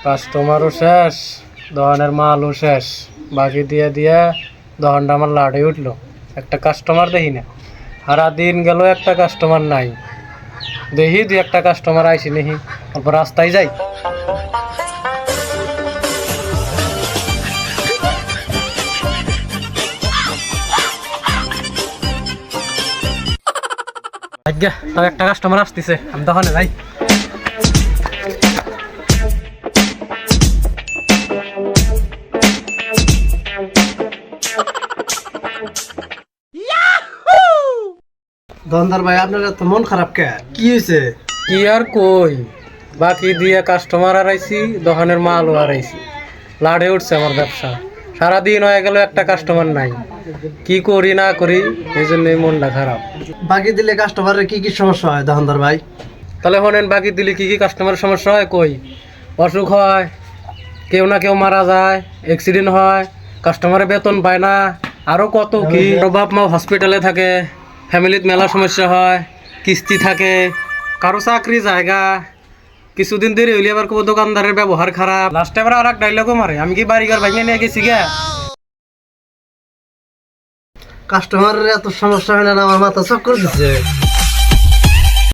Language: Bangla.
কাস্টমারও শেষ, দোকানের মালও শেষ, বাকি দিয়ে দিয়ে দোকানটা আমার লাড়ে উঠলো। একটা কাস্টমার দেখি না, সারা দিন গেল একটা কাস্টমার নাই। দেখি দুই একটা কাস্টমার আইসি নেহি, অল্প রাস্তায় যাই। আজ্ঞা, তাও একটা কাস্টমার আসতেছে, আমি দোকানে যাই। দোকানদার ভাই, আপনার তো মন খারাপ কে? কি হয়েছে? কি আর কই, বাকি দিয়ে কাস্টমার হারাইছি, দোকানের মালও হারাইছি, লাড়ে উঠছে আমার ব্যবসা। সারাদিন হয়ে গেল একটা কাস্টমার নাই, কি করি না করি, এই জন্যই মনটা খারাপ। বাকি দিলে কাস্টমারের কি কি সমস্যা হয় দোকানদার ভাই? তাহলে শোনেন, বাকি দিলে কি কি কাস্টমারের সমস্যা হয় কই। অসুখ হয়, কেউ না কেউ মারা যায়, অ্যাক্সিডেন্ট হয়, কাস্টমারের বেতন পায় না, আরো কত কি। বাপ মা হসপিটালে থাকে, ফ্যামিলিত মেলা সমস্যা হয়, কিস্তি থাকে, কারো চাকরি জায়গা, কিছুদিন দেরি হইলে আবার কোনো দোকানদারের ব্যবহার খারাপ। লাস্টে আবার আর এক ডাইলগও মারে, আমি কি বাড়িঘর ভাঙিয়ে নিয়ে গেছি গা। কাস্টমারের এত সমস্যা হয় না, আমার মাথা চক্কর দিচ্ছে।